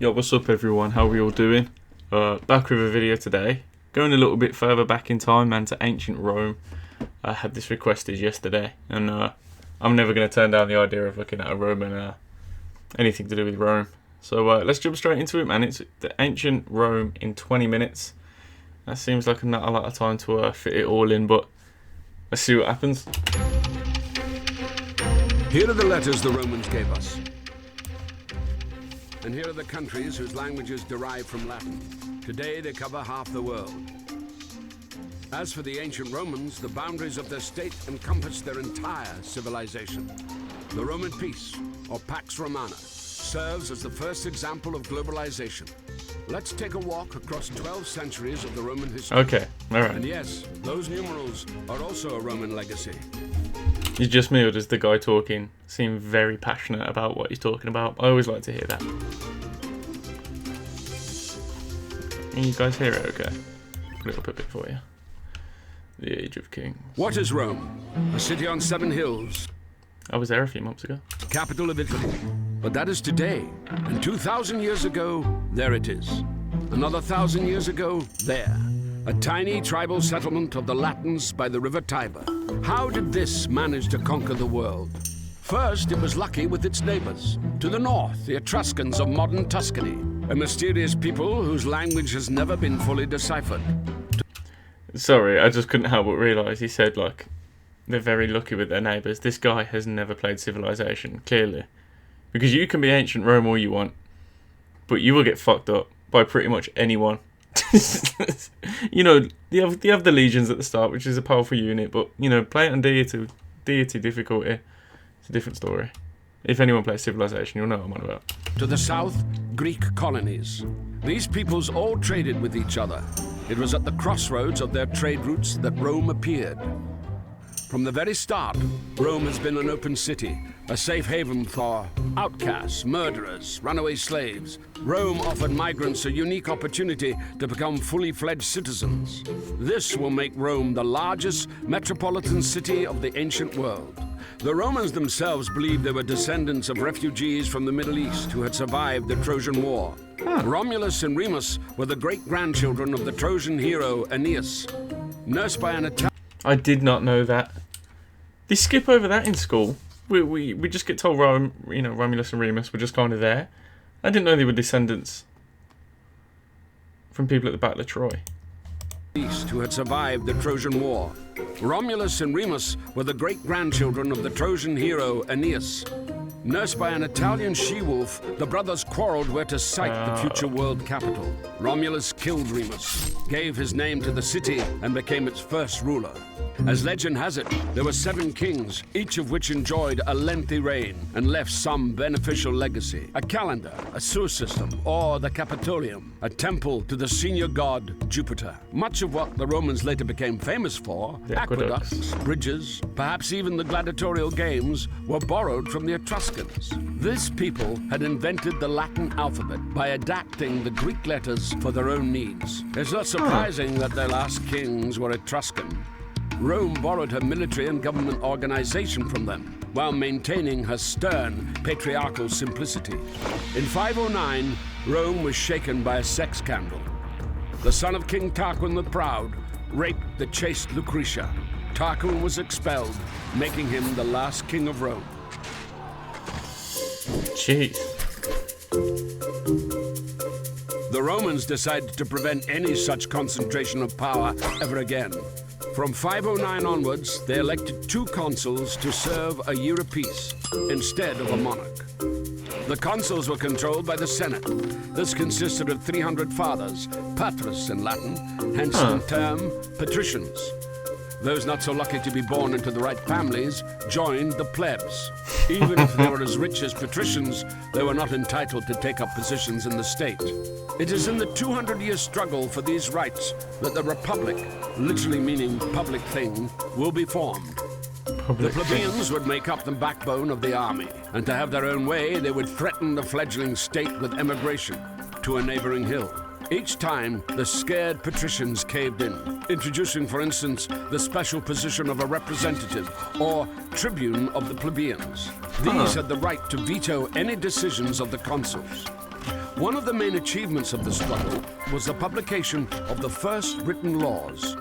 Yo, what's up everyone? How are we all doing? Back with a video today. Going a little bit further back in time, man, to ancient Rome. I had this requested yesterday, and I'm never going to turn down the idea of looking at a Roman, anything to do with Rome. So let's jump straight into it, man. It's the ancient Rome in 20 minutes. That seems like not a lot of time to fit it all in, but let's see what happens. Here are the letters the Romans gave us. And here are the countries whose languages derive from Latin. Today they cover half the world. As for the ancient Romans, the boundaries of their state encompassed their entire civilization. The Roman peace, or Pax Romana, serves as the first example of globalization. Let's take a walk across 12 centuries of the Roman history. Okay, alright. And yes, those numerals are also a Roman legacy. Is just me, or does the guy talking seem very passionate about what he's talking about? I always like to hear that. Can you guys hear it okay? Put it up a bit for you. The Age of Kings. What is Rome? A city on 7 hills. I was there a few months ago. Capital of Italy. But that is today. And 2,000 years ago, there it is. Another 1,000 years ago, there. A tiny tribal settlement of the Latins by the river Tiber. How did this manage to conquer the world? First, it was lucky with its neighbors. To the north, the Etruscans of modern Tuscany, a mysterious people whose language has never been fully deciphered. Sorry, I just couldn't help but realise he said, like, they're very lucky with their neighbours. This guy has never played Civilization, clearly. Because you can be ancient Rome all you want, but you will get fucked up by pretty much anyone. You know, you have the legions at the start, which is a powerful unit, but, you know, play it on deity difficulty. It's a different story. If anyone plays Civilization, you'll know what I'm on about. To the south, Greek colonies. These peoples all traded with each other. It was at the crossroads of their trade routes that Rome appeared. From the very start, Rome has been an open city, a safe haven for outcasts, murderers, runaway slaves. Rome offered migrants a unique opportunity to become fully fledged citizens. This will make Rome the largest metropolitan city of the ancient world. The Romans themselves believed they were descendants of refugees from the Middle East who had survived the Trojan War. Romulus and Remus were the great-grandchildren of the Trojan hero Aeneas, nursed by an Italian... I did not know that. They skip over that in school. We just get told Romulus and Remus were just kind of there. I didn't know they were descendants from people at the Battle of Troy. Who had survived the Trojan War. Romulus and Remus were the great-grandchildren of the Trojan hero Aeneas. Nursed by an Italian she-wolf, the brothers quarreled where to site the future world capital. Romulus killed Remus, gave his name to the city, and became its first ruler. As legend has it, there were 7 kings, each of which enjoyed a lengthy reign and left some beneficial legacy. A calendar, a sewer system, or the Capitolium, a temple to the senior god Jupiter. Much of what the Romans later became famous for, aqueducts, bridges, perhaps even the gladiatorial games, were borrowed from the Etruscans. This people had invented the Latin alphabet by adapting the Greek letters for their own needs. It's not surprising that their last kings were Etruscan. Rome borrowed her military and government organization from them, while maintaining her stern, patriarchal simplicity. In 509, Rome was shaken by a sex scandal. The son of King Tarquin the Proud raped the chaste Lucretia. Tarquin was expelled, making him the last king of Rome. Jeez. The Romans decided to prevent any such concentration of power ever again. From 509 onwards, they elected 2 consuls to serve a year apiece, instead of a monarch. The consuls were controlled by the Senate. This consisted of 300 fathers, patres in Latin, hence the term patricians. Those not so lucky to be born into the right families joined the plebs. Even if they were as rich as patricians, they were not entitled to take up positions in the state. It is in the 200-year struggle for these rights that the Republic, literally meaning public thing, will be formed. The plebeians would make up the backbone of the army, and to have their own way, they would threaten the fledgling state with emigration to a neighboring hill. Each time, the scared patricians caved in, introducing, for instance, the special position of a representative or tribune of the plebeians. These had the right to veto any decisions of the consuls. One of the main achievements of the struggle was the publication of the first written laws.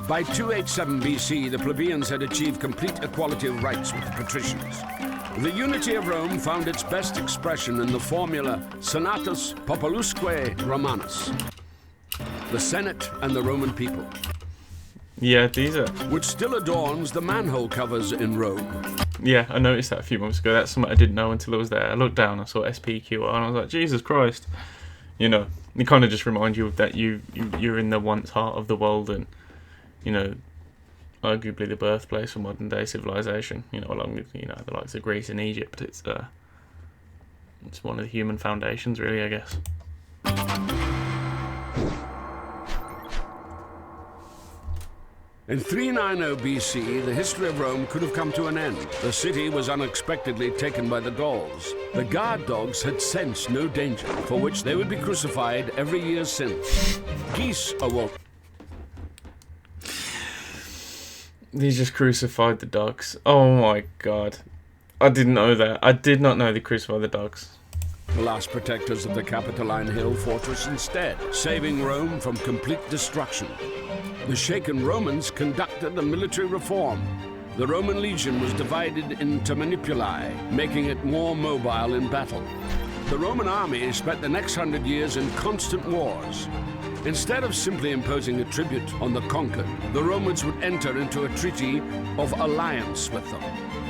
By 287 BC, the plebeians had achieved complete equality of rights with the patricians. The unity of Rome found its best expression in the formula Senatus Populusque Romanus, the Senate and the Roman people. Yeah, these are... Which still adorns the manhole covers in Rome. Yeah, I noticed that a few months ago. That's something I didn't know until I was there. I looked down, I saw SPQR, and I was like, Jesus Christ. You know, it kind of just reminds you of that you're in the once heart of the world and, you know, arguably the birthplace of modern day civilization, you know, along with, you know, the likes of Greece and Egypt. It's one of the human foundations, really, I guess. In 390 BC, the history of Rome could have come to an end. The city was unexpectedly taken by the Gauls. The guard dogs had sensed no danger, for which they would be crucified every year since. Geese awoke. They just crucified the dogs. Oh my god. I didn't know that. I did not know they crucified the dogs. The last protectors of the Capitoline Hill fortress instead, saving Rome from complete destruction. The shaken Romans conducted a military reform. The Roman legion was divided into manipuli, making it more mobile in battle. The Roman army spent the next 100 years in constant wars. Instead of simply imposing a tribute on the conquered, the Romans would enter into a treaty of alliance with them,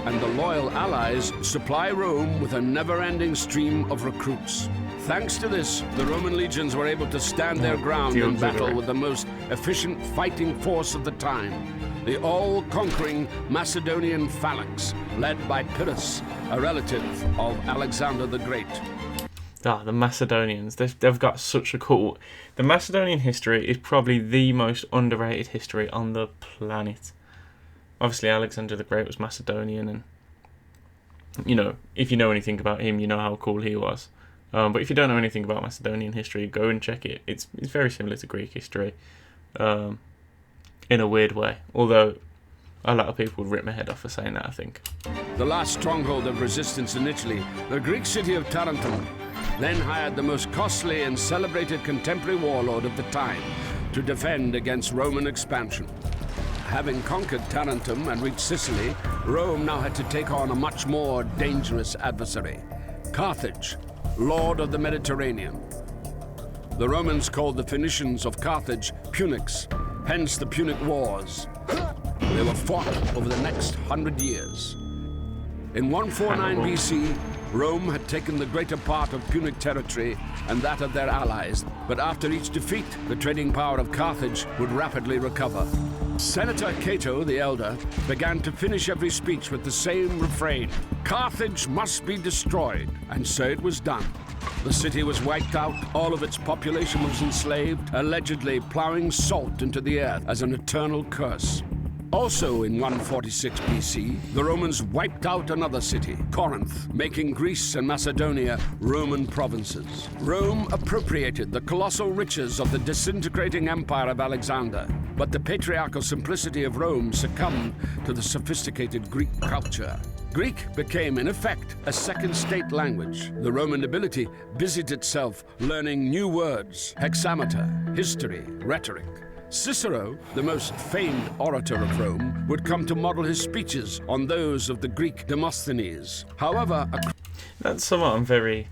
and the loyal allies supply Rome with a never-ending stream of recruits. Thanks to this, the Roman legions were able to stand their ground in battle with the most efficient fighting force of the time, the all-conquering Macedonian phalanx, led by Pyrrhus, a relative of Alexander the Great. Ah, the Macedonians. They've got such a cool... The Macedonian history is probably the most underrated history on the planet. Obviously, Alexander the Great was Macedonian, and, you know, if you know anything about him, you know how cool he was. But if you don't know anything about Macedonian history, go and check it. It's very similar to Greek history, in a weird way. Although, a lot of people would rip my head off for saying that, I think. The last stronghold of resistance in Italy, the Greek city of Tarentum, then hired the most costly and celebrated contemporary warlord of the time to defend against Roman expansion. Having conquered Tarentum and reached Sicily, Rome now had to take on a much more dangerous adversary, Carthage, Lord of the Mediterranean. The Romans called the Phoenicians of Carthage Punics, hence the Punic Wars. They were fought over the next 100 years. In 149 BC, Rome had taken the greater part of Punic territory and that of their allies, but after each defeat, the trading power of Carthage would rapidly recover. Senator Cato the Elder began to finish every speech with the same refrain: Carthage must be destroyed, and so it was done. The city was wiped out, all of its population was enslaved, allegedly plowing salt into the earth as an eternal curse. Also in 146 BC, the Romans wiped out another city, Corinth, making Greece and Macedonia Roman provinces. Rome appropriated the colossal riches of the disintegrating empire of Alexander, but the patriarchal simplicity of Rome succumbed to the sophisticated Greek culture. Greek became, in effect, a second state language. The Roman nobility busied itself learning new words, hexameter, history, rhetoric. Cicero, the most famed orator of Rome, would come to model his speeches on those of the Greek Demosthenes. However, that's somewhat I'm very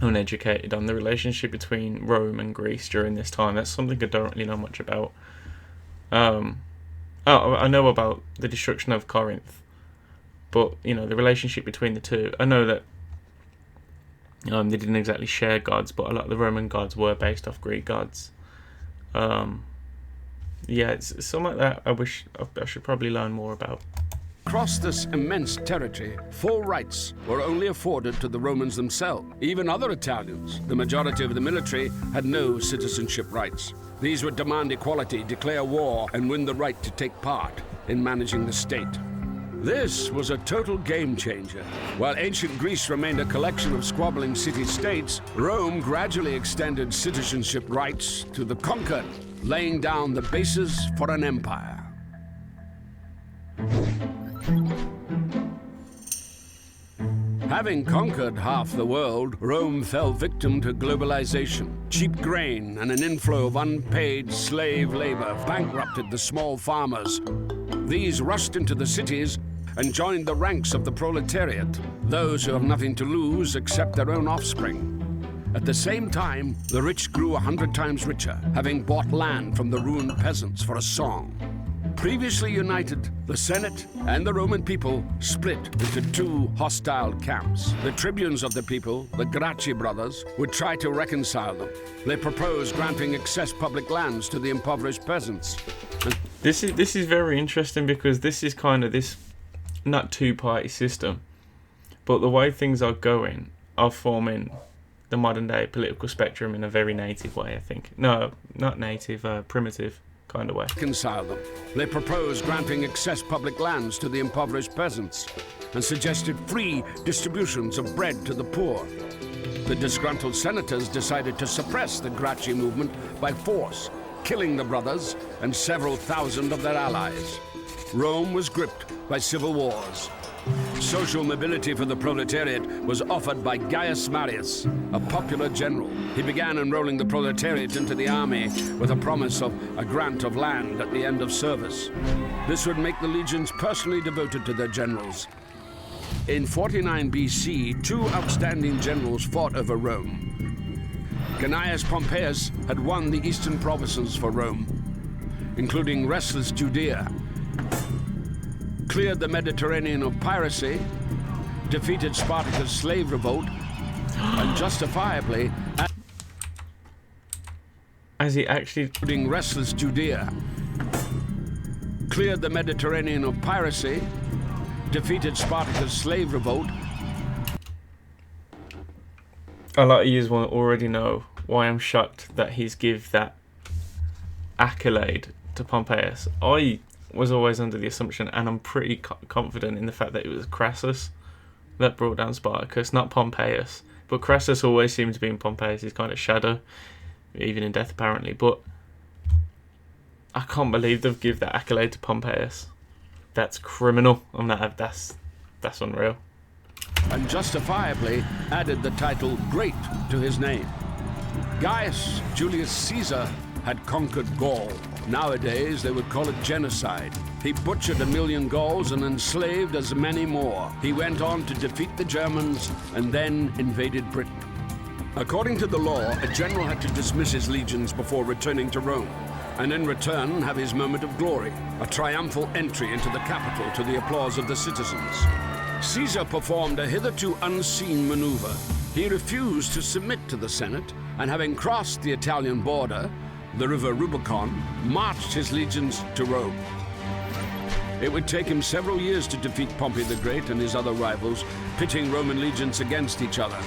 uneducated on, the relationship between Rome and Greece during this time. That's something I don't really know much about. I know about the destruction of Corinth, but, you know, the relationship between the two. I know that they didn't exactly share gods, but a lot of the Roman gods were based off Greek gods. Yeah, it's something like that I should probably learn more about. Across this immense territory, full rights were only afforded to the Romans themselves. Even other Italians, the majority of the military, had no citizenship rights. These would demand equality, declare war, and win the right to take part in managing the state. This was a total game changer. While ancient Greece remained a collection of squabbling city-states, Rome gradually extended citizenship rights to the conquered, laying down the basis for an empire. Having conquered half the world, Rome fell victim to globalization. Cheap grain and an inflow of unpaid slave labor bankrupted the small farmers. These rushed into the cities and joined the ranks of the proletariat, those who have nothing to lose except their own offspring. At the same time, the rich grew 100 times richer, having bought land from the ruined peasants for a song. Previously united, the Senate and the Roman people split into two hostile camps. The tribunes of the people, the Gracchi brothers, would try to reconcile them. They proposed granting excess public lands to the impoverished peasants. This is very interesting because this is kind of this not two-party system, but the way things are going are forming the modern day political spectrum in a very native way, I think. No, not native, primitive kind of way. Reconcile them. They proposed granting excess public lands to the impoverished peasants and suggested free distributions of bread to the poor. The disgruntled senators decided to suppress the Gracchi movement by force, killing the brothers and several thousand of their allies. Rome was gripped by civil wars. Social mobility for the proletariat was offered by Gaius Marius, a popular general. He began enrolling the proletariat into the army with a promise of a grant of land at the end of service. This would make the legions personally devoted to their generals. In 49 BC, two outstanding generals fought over Rome. Gnaeus Pompeius had won the eastern provinces for Rome, including restless Judea, cleared the Mediterranean of piracy, defeated Spartacus' slave revolt, and justifiably, as he actually including restless Judea, cleared the Mediterranean of piracy, defeated Spartacus' slave revolt. A lot of you will already know why I'm shocked that he's give that accolade to Pompeius. I was always under the assumption, and I'm pretty confident in the fact that it was Crassus that brought down Spartacus, not Pompeius. But Crassus always seemed to be in Pompeius' kind of shadow, even in death apparently. But I can't believe they've give that accolade to Pompeius. That's criminal. That's unreal. And justifiably added the title Great to his name. Gaius Julius Caesar had conquered Gaul. Nowadays, they would call it genocide. He butchered 1 million Gauls and enslaved as many more. He went on to defeat the Germans and then invaded Britain. According to the law, a general had to dismiss his legions before returning to Rome, and in return have his moment of glory, a triumphal entry into the capital to the applause of the citizens. Caesar performed a hitherto unseen maneuver. He refused to submit to the Senate, and having crossed the Italian border, the river Rubicon, marched his legions to Rome. It would take him several years to defeat Pompey the Great and his other rivals, pitting Roman legions against each other.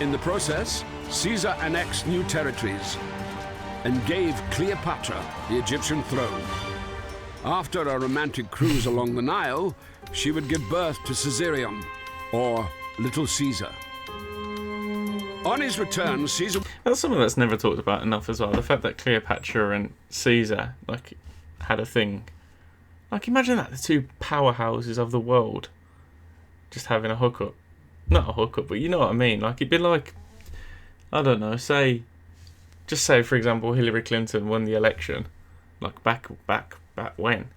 In the process, Caesar annexed new territories and gave Cleopatra the Egyptian throne. After a romantic cruise along the Nile, she would give birth to Caesarion, or Little Caesar. On his return, Caesar... That's something that's never talked about enough as well. The fact that Cleopatra and Caesar had a thing. Imagine that, the two powerhouses of the world just having a hookup. Not a hookup, but you know what I mean. It'd be like, I don't know, say for example Hillary Clinton won the election, back when,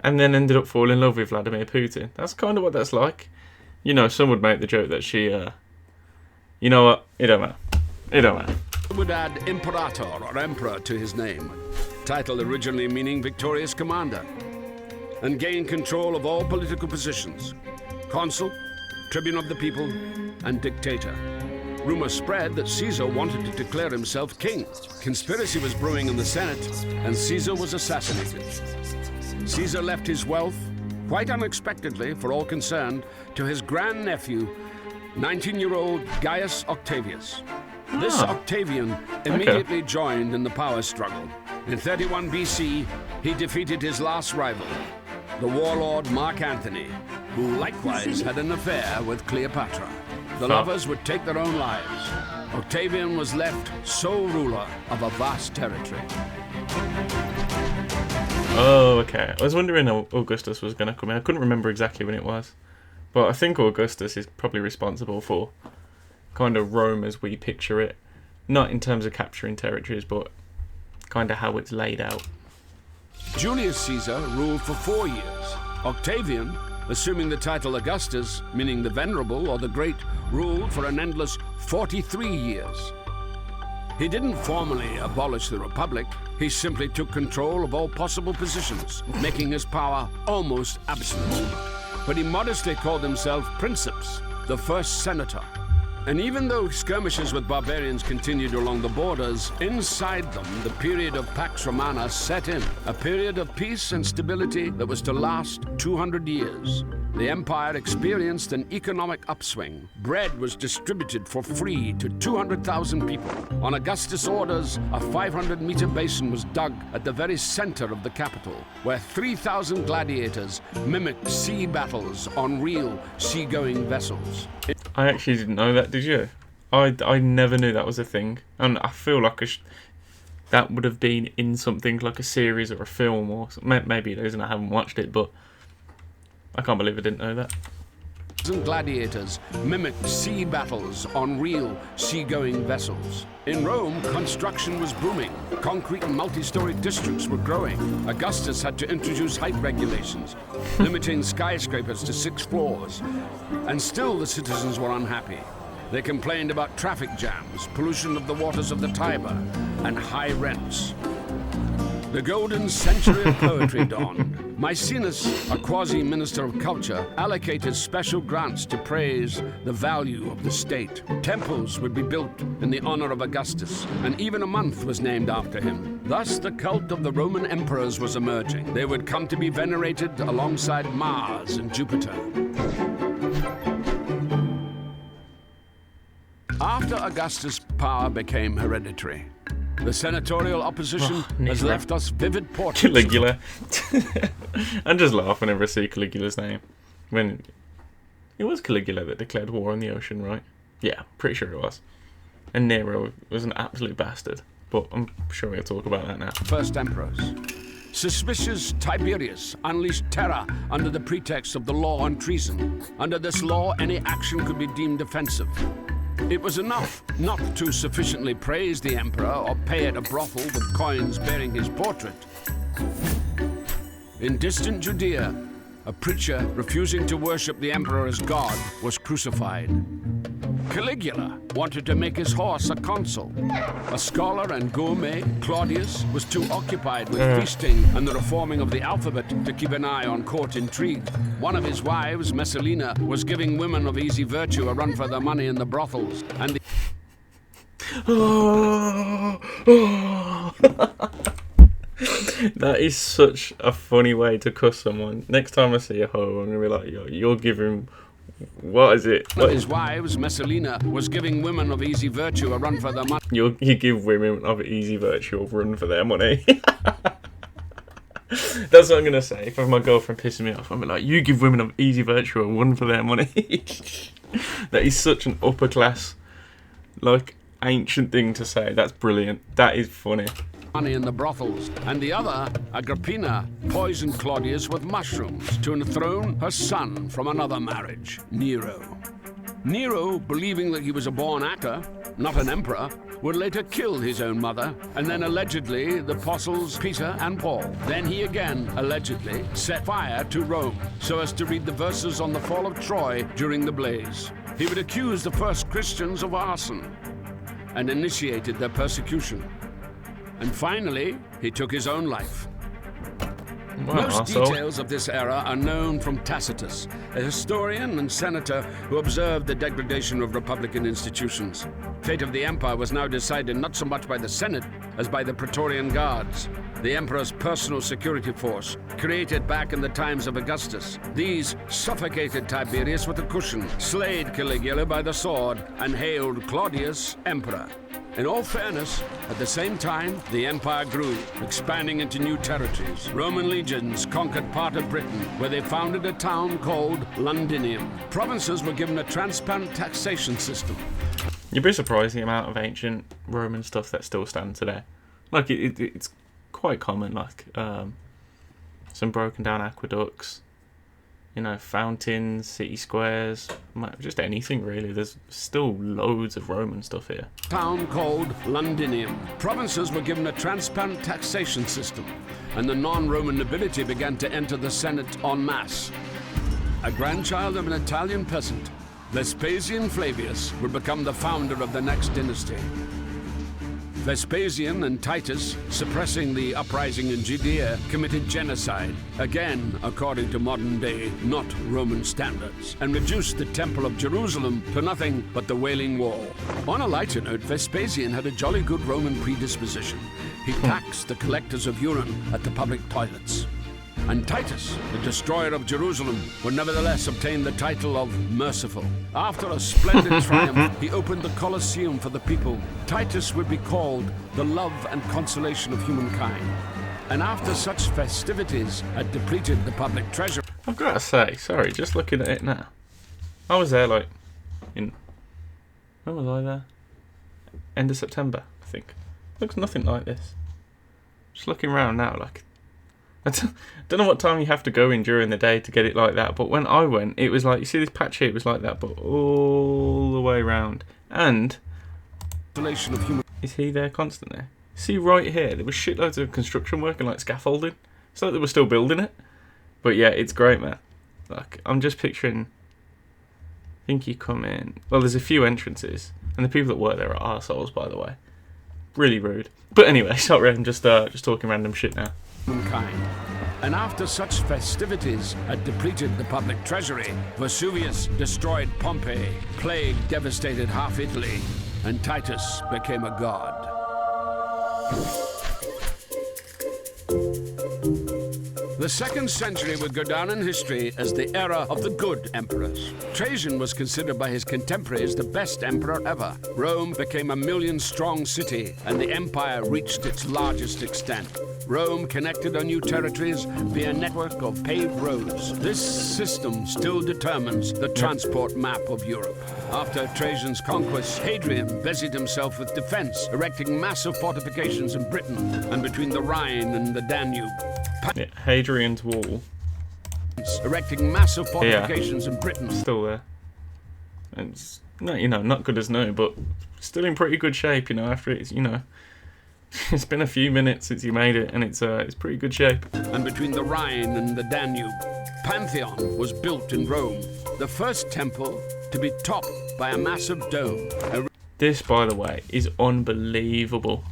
and then ended up falling in love with Vladimir Putin. That's kind of what that's like. Some would make the joke that she, you know what? It don't matter. Would add Imperator or Emperor to his name, title originally meaning victorious commander, and gain control of all political positions, consul, tribune of the people, and dictator. Rumors spread that Caesar wanted to declare himself king. Conspiracy was brewing in the Senate, and Caesar was assassinated. Caesar left his wealth, quite unexpectedly for all concerned, to his grandnephew, 19-year-old Gaius Octavius. This Octavian immediately joined in the power struggle. In 31 BC, he defeated his last rival, the warlord Mark Antony, who likewise had an affair with Cleopatra. The lovers would take their own lives. Octavian was left sole ruler of a vast territory. Oh, okay. I was wondering how Augustus was going to come in. I couldn't remember exactly when it was. But I think Augustus is probably responsible for kind of Rome as we picture it. Not in terms of capturing territories, but kind of how it's laid out. Julius Caesar ruled for 4 years. Octavian, assuming the title Augustus, meaning the Venerable or the Great, ruled for an endless 43 years. He didn't formally abolish the Republic, he simply took control of all possible positions, making his power almost absolute. But he modestly called himself Princeps, the first senator. And even though skirmishes with barbarians continued along the borders, inside them the period of Pax Romana set in, a period of peace and stability that was to last 200 years. The empire experienced an economic upswing. Bread was distributed for free to 200,000 people. On Augustus' orders, a 500-meter basin was dug at the very center of the capital, where 3,000 gladiators mimicked sea battles on real seagoing vessels. I actually didn't know that, did you? I never knew that was a thing. And I feel like that would have been in something like a series or a film, or maybe it is and I haven't watched it, but I can't believe I didn't know that. Gladiators mimicked sea battles on real seagoing vessels. In Rome, construction was booming. Concrete and multi-story districts were growing. Augustus had to introduce height regulations, limiting skyscrapers to 6 floors. And still the citizens were unhappy. They complained about traffic jams, pollution of the waters of the Tiber, and high rents. The golden century of poetry dawned. Maecenas, a quasi-minister of culture, allocated special grants to praise the value of the state. Temples would be built in the honor of Augustus, and even a month was named after him. Thus, the cult of the Roman emperors was emerging. They would come to be venerated alongside Mars and Jupiter. After Augustus' power became hereditary, the senatorial opposition has left us vivid portraits. Caligula. I'm just laughing whenever I see Caligula's name. When it was Caligula that declared war on the ocean, right? Yeah, pretty sure it was. And Nero was an absolute bastard. But I'm sure we'll talk about that now. First emperors. Suspicious Tiberius unleashed terror under the pretext of the law on treason. Under this law, any action could be deemed offensive. It was enough not to sufficiently praise the emperor or pay at a brothel with coins bearing his portrait. In distant Judea, a preacher refusing to worship the emperor as God was crucified. Caligula wanted to make his horse a consul. A scholar and gourmet, Claudius, was too occupied with feasting and the reforming of the alphabet to keep an eye on court intrigue. One of his wives, Messalina, was giving women of easy virtue a run for their money in the brothels. And That is such a funny way to cuss someone. Next time I see a hoe, I'm going to be like, yo, you're giving... What is it? One of his wives, Messalina, was giving women of easy virtue a run for their money. You give women of easy virtue a run for their money. That's what I'm going to say. If I have my girlfriend pissing me off, I'm like, you give women of easy virtue a run for their money. That is such an upper class, like, ancient thing to say. That's brilliant. That is funny. Money in the brothels, and the other, Agrippina, poisoned Claudius with mushrooms to enthrone her son from another marriage, Nero. Nero, believing that he was a born actor, not an emperor, would later kill his own mother, and then allegedly the apostles Peter and Paul. Then he again, allegedly, set fire to Rome, so as to read the verses on the fall of Troy during the blaze. He would accuse the first Christians of arson, and initiated their persecution. And finally, he took his own life. Wow, Most details of this era are known from Tacitus, a historian and senator who observed the degradation of republican institutions. Fate of the empire was now decided not so much by the Senate as by the Praetorian Guards, the emperor's personal security force, created back in the times of Augustus. These suffocated Tiberius with a cushion, slayed Caligula by the sword, and hailed Claudius emperor. In all fairness, at the same time, the empire grew, expanding into new territories. Roman legions conquered part of Britain, where they founded a town called Londinium. Provinces were given a transparent taxation system. You'd be surprised the amount of ancient Roman stuff that still stands today. Like, it's quite common, like, some broken down aqueducts, You know, fountains, city squares, just anything really. There's still loads of Roman stuff here. Town called Londinium. Provinces were given a transparent taxation system, and the non-Roman nobility began to enter the Senate en masse. A grandchild of an Italian peasant, Vespasian Flavius would become the founder of the next dynasty. Vespasian and Titus, suppressing the uprising in Judea, committed genocide, again according to modern-day, not Roman standards, and reduced the Temple of Jerusalem to nothing but the Wailing Wall. On a lighter note, Vespasian had a jolly good Roman predisposition. He taxed the collectors of urine at the public toilets. And Titus, the destroyer of Jerusalem, would nevertheless obtain the title of Merciful. After a splendid triumph, he opened the Colosseum for the people. Titus would be called the love and consolation of humankind. And after such festivities had depleted the public treasure... I've got to say, sorry, just looking at it now. I was there, like, when was I there? End of September, I think. Looks nothing like this. Just looking around now, like... I don't know what time you have to go in during the day to get it like that, but when I went, it was like, you see this patch here, it was like that, but all the way around. And is he there constantly? See right here, there was shitloads of construction work and like scaffolding. It's like they were still building it. But yeah, it's great, man. Like, I'm just picturing, I think you come in, well, there's a few entrances, and the people that work there are arseholes, by the way. Really rude. But anyway, sorry, I'm just talking random shit now. Mankind. And after such festivities had depleted the public treasury, Vesuvius destroyed Pompeii, plague devastated half Italy, and Titus became a god. The 2nd century would go down in history as the era of the good emperors. Trajan was considered by his contemporaries the best emperor ever. Rome became a million-strong city, and the empire reached its largest extent. Rome connected her new territories via a network of paved roads. This system still determines the transport map of Europe. After Trajan's conquest, Hadrian busied himself with defense, erecting massive fortifications in Britain and between the Rhine and the Danube. Yeah, Hadrian's Wall. Erecting massive fortifications in Britain. Still there. And it's, no, you know, not good as new, but still in pretty good shape, you know, after it's, you know, it's been a few minutes since you made it, and it's pretty good shape. And between the Rhine and the Danube, Pantheon was built in Rome, the first temple to be topped by a massive dome. This, by the way, is unbelievable.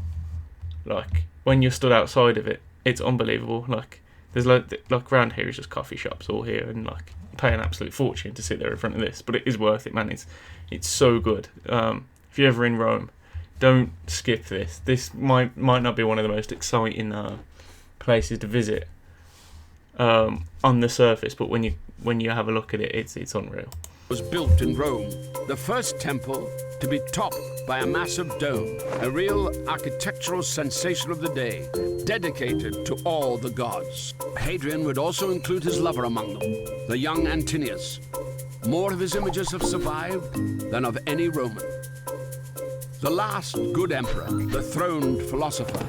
Like, when you're stood outside of it, it's unbelievable. Like, there's like around here is just coffee shops all here, and like you pay an absolute fortune to sit there in front of this, but it is worth it, man. It's so good. If you're ever in Rome, don't skip this. This might not be one of the most exciting places to visit on the surface, but when you have a look at it, it's unreal. Was built in Rome, the first temple to be topped by a massive dome, a real architectural sensation of the day, dedicated to all the gods. Hadrian would also include his lover among them, the young Antinius. More of his images have survived than of any Roman. The last good emperor, the throned philosopher,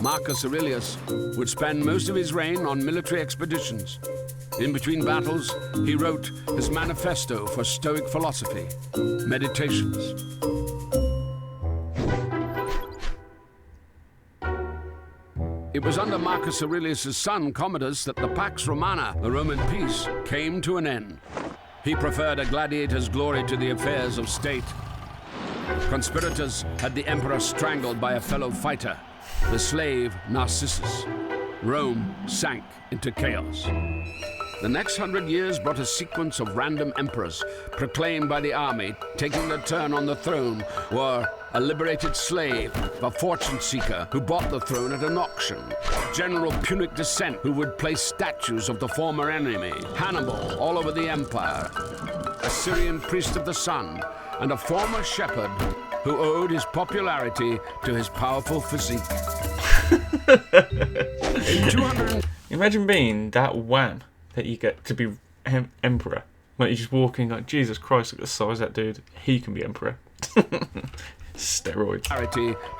Marcus Aurelius, would spend most of his reign on military expeditions. In between battles, he wrote his manifesto for Stoic philosophy, Meditations. It was under Marcus Aurelius' son, Commodus, that the Pax Romana, the Roman peace, came to an end. He preferred a gladiator's glory to the affairs of state. Conspirators had the emperor strangled by a fellow fighter, the slave Narcissus. Rome sank into chaos. The next 100 years brought a sequence of random emperors, proclaimed by the army. Taking their turn on the throne were a liberated slave, a fortune seeker who bought the throne at an auction, General Punic descent who would place statues of the former enemy, Hannibal all over the empire, a Syrian priest of the sun, and a former shepherd who owed his popularity to his powerful physique. In 200... Imagine being that wham that you get to be emperor. Like, you're just walking like, Jesus Christ, look at the size of that dude. He can be emperor. Steroids.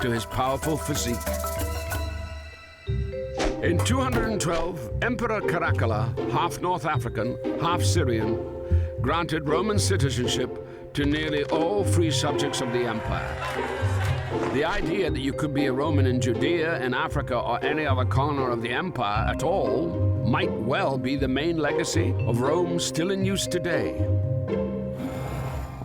To his powerful physique. In 212, Emperor Caracalla, half North African, half Syrian, granted Roman citizenship to nearly all free subjects of the empire. The idea that you could be a Roman in Judea, in Africa, or any other corner of the empire at all might well be the main legacy of Rome still in use today.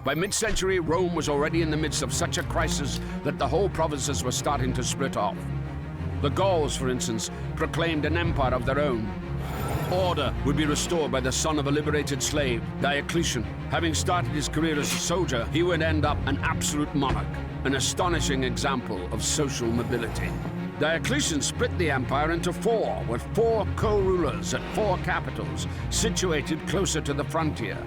By mid-century, Rome was already in the midst of such a crisis that the whole provinces were starting to split off. The Gauls, for instance, proclaimed an empire of their own. Order would be restored by the son of a liberated slave, Diocletian. Having started his career as a soldier, he would end up an absolute monarch, an astonishing example of social mobility. Diocletian split the empire into four, with four co-rulers at four capitals, situated closer to the frontier.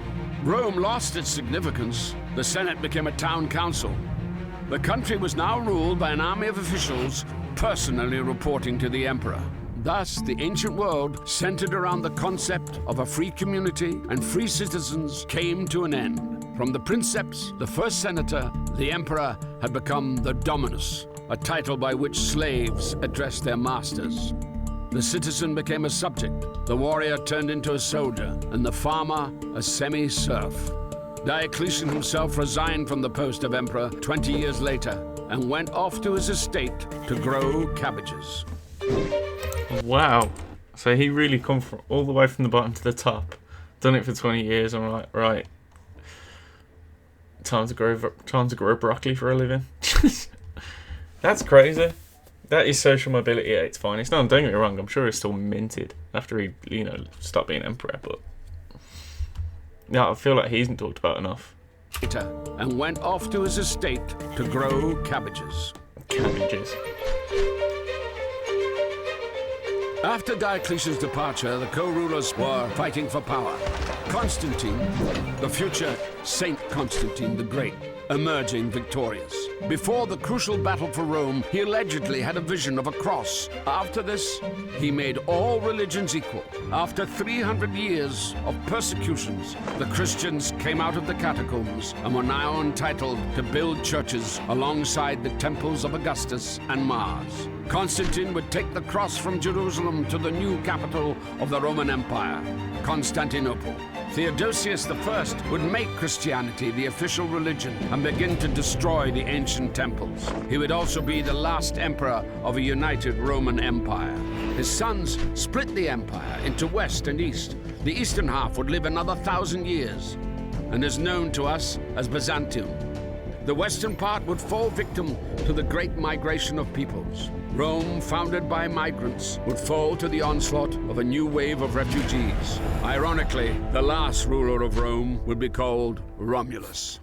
Rome lost its significance. The Senate became a town council. The country was now ruled by an army of officials personally reporting to the emperor. Thus, the ancient world, centered around the concept of a free community and free citizens, came to an end. From the princeps, the first senator, the emperor had become the dominus, a title by which slaves addressed their masters. The citizen became a subject, the warrior turned into a soldier, and the farmer a semi-serf. Diocletian himself resigned from the post of emperor 20 years later and went off to his estate to grow cabbages. Wow. So he really come from all the way from the bottom to the top. Done it for 20 years. I'm like, right. Time to grow broccoli for a living. That's crazy. That is social mobility at its finest. No, don't get me wrong. I'm sure he's still minted after he, stopped being emperor. But yeah, I feel like he isn't talked about enough. And went off to his estate to grow cabbages. Cabbages. After Diocletian's departure, the co-rulers were fighting for power. Constantine, the future Saint Constantine the Great, emerging victorious. Before the crucial battle for Rome, he allegedly had a vision of a cross. After this, he made all religions equal. After 300 years of persecutions, the Christians came out of the catacombs and were now entitled to build churches alongside the temples of Augustus and Mars. Constantine would take the cross from Jerusalem to the new capital of the Roman Empire, Constantinople. Theodosius I would make Christianity the official religion and begin to destroy the ancient temples. He would also be the last emperor of a united Roman Empire. His sons split the empire into west and east. The eastern half would live another 1,000 years and is known to us as Byzantium. The western part would fall victim to the great migration of peoples. Rome, founded by migrants, would fall to the onslaught of a new wave of refugees. Ironically, the last ruler of Rome would be called Romulus.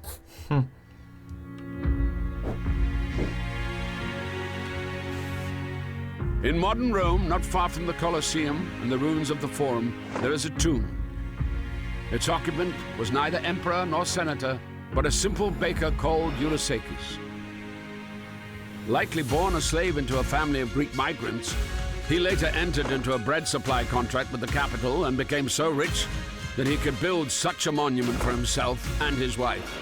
In modern Rome, not far from the Colosseum and the ruins of the Forum, there is a tomb. Its occupant was neither emperor nor senator, but a simple baker called Ulysses. Likely born a slave into a family of Greek migrants, he later entered into a bread supply contract with the capital and became so rich that he could build such a monument for himself and his wife.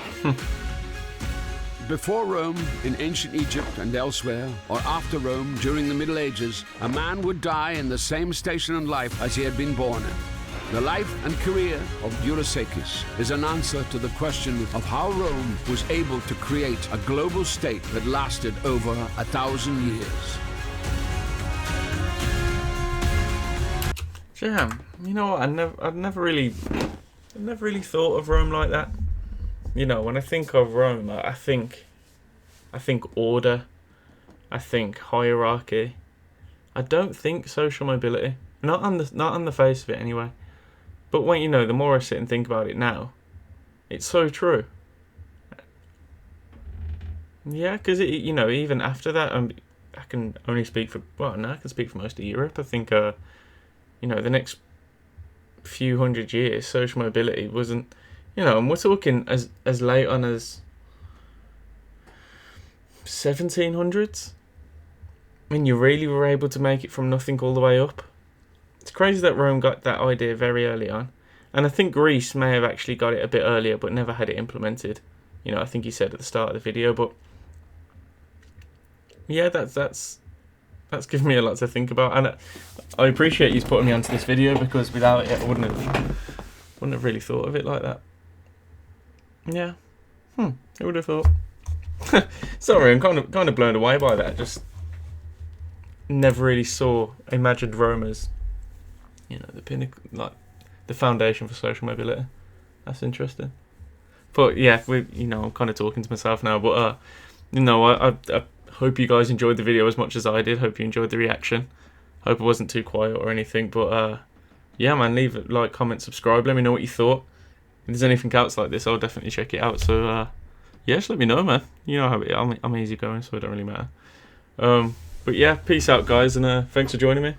Before Rome, in ancient Egypt and elsewhere, or after Rome during the Middle Ages, a man would die in the same station in life as he had been born in. The life and career of Ulysses is an answer to the question of how Rome was able to create a global state that lasted over 1,000 years. Yeah, you know what? I'd never really thought of Rome like that. You know, when I think of Rome, I think order, I think hierarchy. I don't think social mobility. Not on the face of it, anyway. But when the more I sit and think about it now, it's so true. Yeah, because even after that, I can only speak for I can speak for most of Europe. I think the next few hundred years, social mobility wasn't, and we're talking as late on as 1700s. I mean, you really were able to make it from nothing all the way up. It's crazy that Rome got that idea very early on. And I think Greece may have actually got it a bit earlier, but never had it implemented. I think he said at the start of the video. But yeah, that's that's given me a lot to think about, and I appreciate you putting me onto this video, because without it, I wouldn't have really thought of it like that. Yeah. Who would have thought? Sorry, I'm kind of blown away by that. Just never really imagined Rome as, the pinnacle, like the foundation for social mobility. That's interesting. But yeah, I'm kind of talking to myself now. But I hope you guys enjoyed the video as much as I did. Hope you enjoyed the reaction. Hope it wasn't too quiet or anything. But yeah, man, leave a like, comment, subscribe. Let me know what you thought. If there's anything else like this, I'll definitely check it out. So yeah, just let me know, man. You know how I'm easy going, so it don't really matter. But yeah, peace out, guys, and thanks for joining me.